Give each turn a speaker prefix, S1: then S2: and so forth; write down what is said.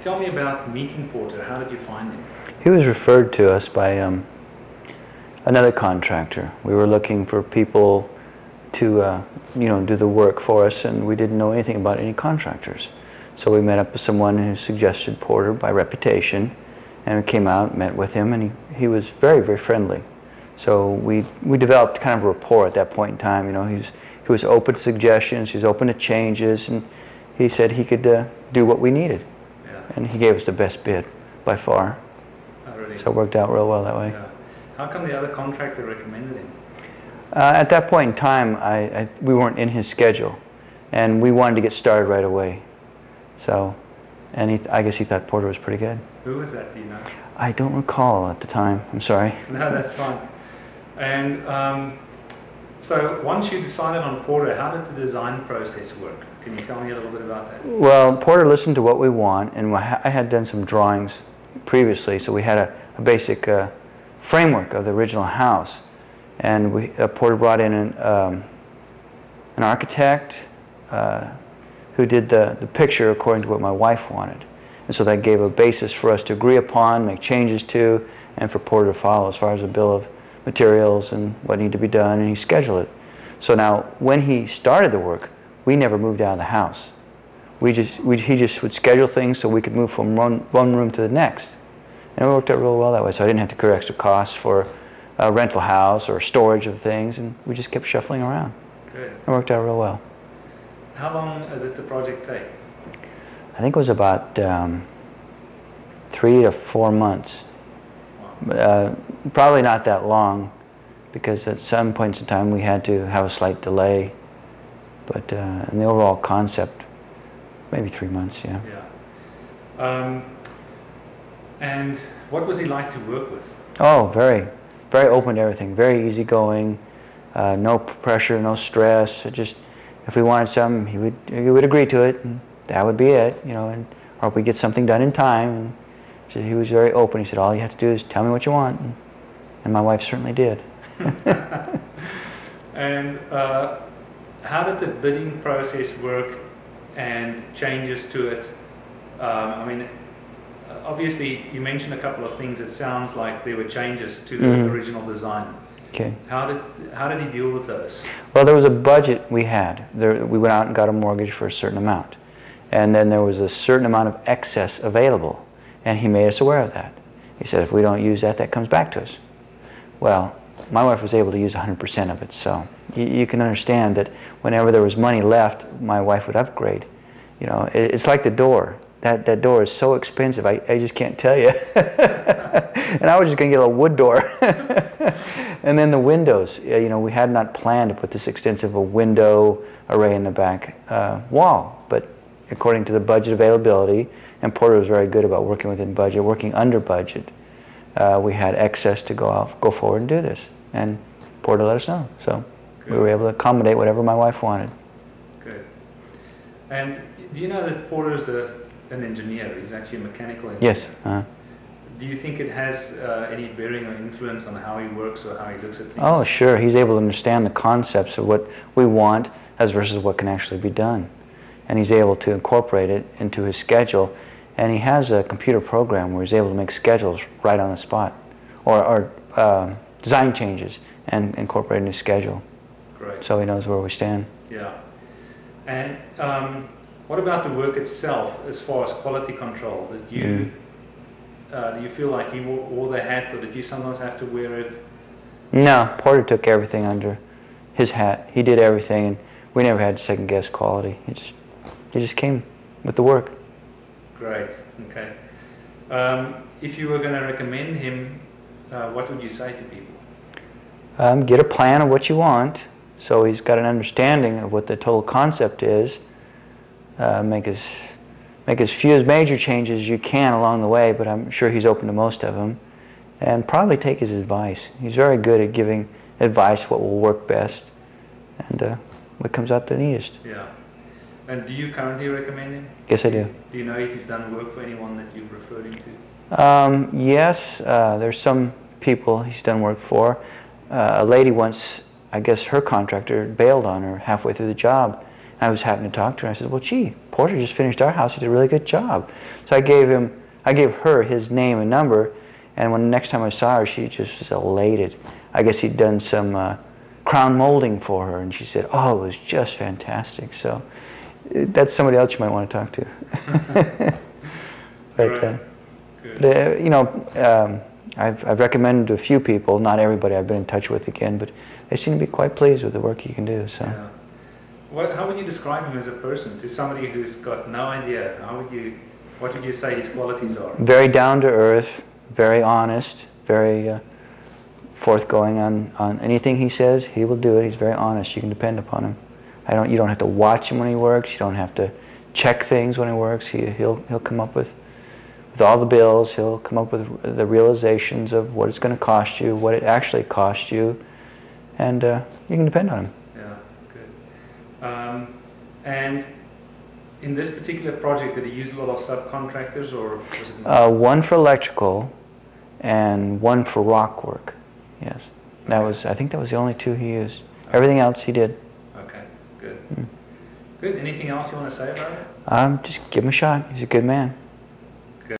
S1: Tell me about meeting Porter. How did you find him?
S2: He was referred to us by another contractor. We were looking for people to do the work for us, and we didn't know anything about any contractors. So we met up with someone who suggested Porter by reputation, and we came out, met with him, and he was very, very friendly. So we developed kind of a rapport at that point in time. You know, he was open to suggestions, he was open to changes, and he said he could do what we needed.
S1: Yeah.
S2: And he gave us the best bid by far.
S1: Oh, really?
S2: So it worked out real well that way.
S1: Yeah. How come the other contractor recommended him?
S2: At that point in time, we weren't in his schedule, and we wanted to get started right away. So, and I guess he thought Porter was pretty good.
S1: Who was that, do you know?
S2: I don't recall at the time. I'm sorry.
S1: No, that's fine. And so once you decided on Porter, how did the design process work? Can you tell me a little bit about that?
S2: Well, Porter listened to what we want, and I had done some drawings previously, so we had a basic framework of the original house. And Porter brought in an architect who did the picture according to what my wife wanted. And so that gave a basis for us to agree upon, make changes to, and for Porter to follow as far as a bill of materials and what needed to be done, and he scheduled it. So now, when he started the work, we never moved out of the house. He just would schedule things so we could move from one room to the next. And it worked out real well that way, so I didn't have to incur extra costs for a rental house or storage of things, and we just kept shuffling around.
S1: Good.
S2: It worked out real well.
S1: How long did the project take?
S2: I think it was about 3 to 4 months.
S1: Wow.
S2: Probably not that long, because at some points in time we had to have a slight delay. But in the overall concept, maybe 3 months, yeah.
S1: Yeah. And what was he like to work with?
S2: Oh, very, very open to everything. Very easygoing. No pressure, no stress. It just, if we wanted something, he would agree to it, and that would be it, you know. And or if we get something done in time. And so he was very open. He said, "All you have to do is tell me what you want," and my wife certainly did.
S1: And how did the bidding process work and changes to it? I mean, obviously you mentioned a couple of things. It sounds like there were changes to the original design.
S2: Okay.
S1: How did he deal with those?
S2: Well, there was a budget we had. We went out and got a mortgage for a certain amount, and then there was a certain amount of excess available, and he made us aware of that. He said, if we don't use that, that comes back to us. Well, my wife was able to use 100% of it, so you can understand that whenever there was money left, my wife would upgrade. You know, it's like the door. That door is so expensive, I just can't tell you. And I was just going to get a wood door. And then the windows, you know, we had not planned to put this extensive a window array in the back wall, but according to the budget availability, and Porter was very good about working within budget, working under budget, we had excess to go forward and do this. And Porter let us know, so
S1: Good.
S2: we were able to accommodate whatever my wife wanted.
S1: Good. And do you know that Porter's an engineer? He's actually a mechanical engineer.
S2: Yes.
S1: Do you think it has any bearing or influence on how he works or how he looks at things?
S2: Oh, sure. He's able to understand the concepts of what we want as versus what can actually be done. And he's able to incorporate it into his schedule. And he has a computer program where he's able to make schedules right on the spot, or design changes and incorporate in his schedule.
S1: Great.
S2: So he knows where we stand.
S1: Yeah. And what about the work itself as far as quality control? Did you do you feel like he wore the hat, or did you sometimes have to wear it?
S2: No, Porter took everything under his hat. He did everything, and we never had to second guess quality. He just came with the work.
S1: Great. Okay. If you were going to recommend him, what would you say to people?
S2: Get a plan of what you want, so he's got an understanding of what the total concept is. Make as few as major changes as you can along the way, but I'm sure he's open to most of them. And probably take his advice. He's very good at giving advice what will work best and what comes out the neatest.
S1: Yeah. And do you currently recommend him?
S2: Yes, I do.
S1: Do you know if he's done work for anyone that you've referred him to?
S2: Yes, there's some people he's done work for. A lady once, I guess her contractor bailed on her halfway through the job, I was happening to talk to her. I said, well, gee, Porter just finished our house. He did a really good job. So I gave her his name and number, and when the next time I saw her, she just was elated. I guess he'd done some crown molding for her, and she said, oh, it was just fantastic. So that's somebody else you might want to talk to. But, you know, I've recommended to a few people, not everybody I've been in touch with again, but they seem to be quite pleased with the work you can do. So.
S1: Yeah. How would you describe him as a person to somebody who's got no idea? What would you say his qualities are? Very
S2: down to earth, very honest, very forthgoing on anything he says. He will do it. He's very honest. You can depend upon him. You don't have to watch him when he works. You don't have to check things when he works. He'll come up with all the bills. He'll come up with the realizations of what it's going to cost you, what it actually cost you, and you can depend on him.
S1: Yeah, good. And in this particular project, did he use a lot of subcontractors, or was it
S2: one for electrical and one for rock work? Yes, I think that was the only two he used. Everything else he did.
S1: Okay, good. Good. Anything else you want to say about it?
S2: Just give him a shot. He's a good man.